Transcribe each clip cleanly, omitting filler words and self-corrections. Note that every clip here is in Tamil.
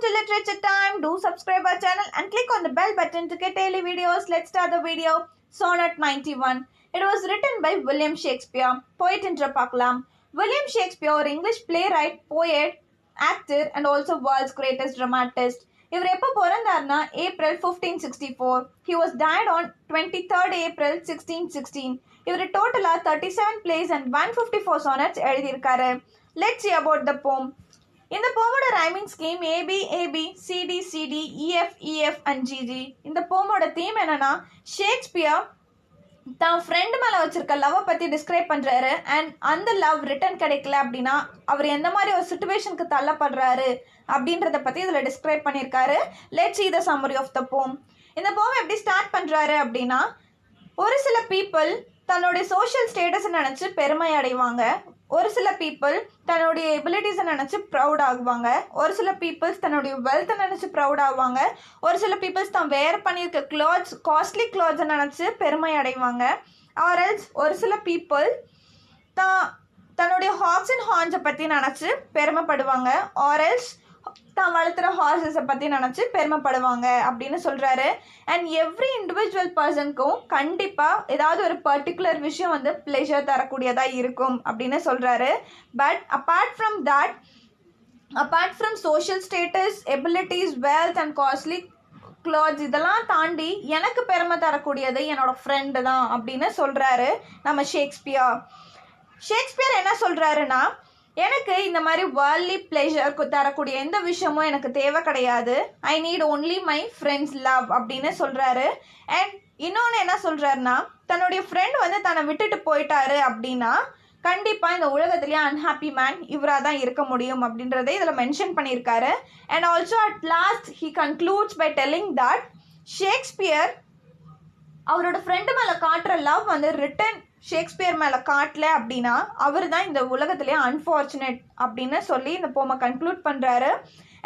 to Literature Time. Do subscribe our channel and click on the bell button to get daily videos. Let's start the video. Sonnet 91. It was written by William Shakespeare. Poet என்று பார்க்கலாம். William Shakespeare ஒரு English playwright, poet, actor and also world's greatest dramatist. இவர் எப்போ பிறந்தார்னா April 1564. He was died on 23rd April 1616. இவர் டோட்டலா 37 plays and 154 sonnets எழுதியிருக்காரு. Let's see about the poem. இந்த போமோட rhyming scheme A B A B C D C D E F E F and G G. இந்த போமோட தீம் என்னன்னா, ஷேக்ஸ்பியர் தான் ஃப்ரெண்டு மேலே வச்சிருக்க லவ்வை பற்றி டிஸ்கிரைப் பண்ணுறாரு. அண்ட் அந்த லவ் ரிட்டர்ன் கிடைக்கல அப்படின்னா அவர் எந்த மாதிரி ஒரு சுச்சுவேஷனுக்கு தள்ளப்படுறாரு அப்படின்றத பற்றி இதில் டிஸ்கிரைப் பண்ணியிருக்காரு. Let's see the summary of the poem. இந்த போம் எப்படி ஸ்டார்ட் பண்ணுறாரு அப்படின்னா, ஒரு சில பீப்புள் தன்னுடைய சோஷியல் ஸ்டேட்டஸை நினச்சி பெருமை அடைவாங்க. ஒரு சில பீப்புள் தன்னுடைய எபிலிட்டிஸை நினச்சி ப்ரௌட் ஆகுவாங்க. ஒரு சில பீப்புள்ஸ் தன்னுடைய வெல்த்தை நினச்சி ப்ரௌட் ஆகுவாங்க. ஒரு சில பீப்புள்ஸ் தான் வேர் பண்ணியிருக்க க்ளாத்ஸ், காஸ்ட்லி க்ளாத்ஸை நினச்சி பெருமை அடைவாங்க. ஆர்எல்ஸ் ஒரு சில பீப்புள் தன்னுடைய ஹாக்ஸ் அண்ட் ஹார்ன்ஸை பற்றி நினச்சி பெருமைப்படுவாங்க. ஆர்எல்ஸ் தான் வளர்த்துற ஹார்ஸஸை பற்றி நினச்சி பெருமைப்படுவாங்க அப்படின்னு சொல்கிறாரு. அண்ட் எவ்ரி இண்டிவிஜுவல் பர்சனுக்கும் கண்டிப்பாக ஏதாவது ஒரு பர்டிகுலர் விஷயம் வந்து ப்ளெஷர் தரக்கூடியதாக இருக்கும் அப்படின்னு சொல்கிறாரு. But apart from social status, abilities, wealth and costly clothes இதெல்லாம் தாண்டி எனக்கு பெருமை தரக்கூடியது என்னோட ஃப்ரெண்டு தான் அப்படின்னு சொல்கிறாரு நம்ம ஷேக்ஸ்பியர் என்ன சொல்கிறாருன்னா, எனக்கு இந்த மாதிரி வேர்ல்ட்லி ப்ளெஷர் தரக்கூடிய எந்த விஷயமும் எனக்கு தேவை கிடையாது. I need only my friends love அப்படின்னு சொல்கிறாரு. அண்ட் இன்னொன்று என்ன சொல்கிறாருன்னா, தன்னுடைய ஃப்ரெண்ட் வந்து தன்னை விட்டுட்டு போயிட்டாரு அப்படின்னா கண்டிப்பாக இந்த உலகத்துலேயே அன்ஹாப்பி மேன் இவராக தான் இருக்க முடியும் அப்படின்றத இதில் மென்ஷன் பண்ணியிருக்காரு. And also at last he concludes by telling that Shakespeare அவரோட ஃப்ரெண்டு மேலே காட்டுற லவ் வந்து ரிட்டன் ஷேக்ஸ்பியர் மேலே காட்டல அப்படின்னா அவர் தான் இந்த உலகத்துலேயே அன்ஃபார்ச்சுனேட் அப்படின்னு சொல்லி இந்த போமை கன்க்ளூட் பண்ணுறாரு.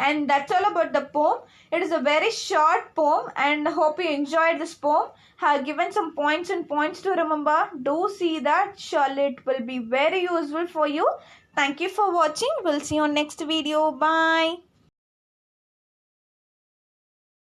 And that's all about the poem. It is a very short poem and hope you enjoyed this poem. Have given some points to remember. Do see that. Surely it will be very useful for you. Thank you for watching. We'll see you on next video. Bye.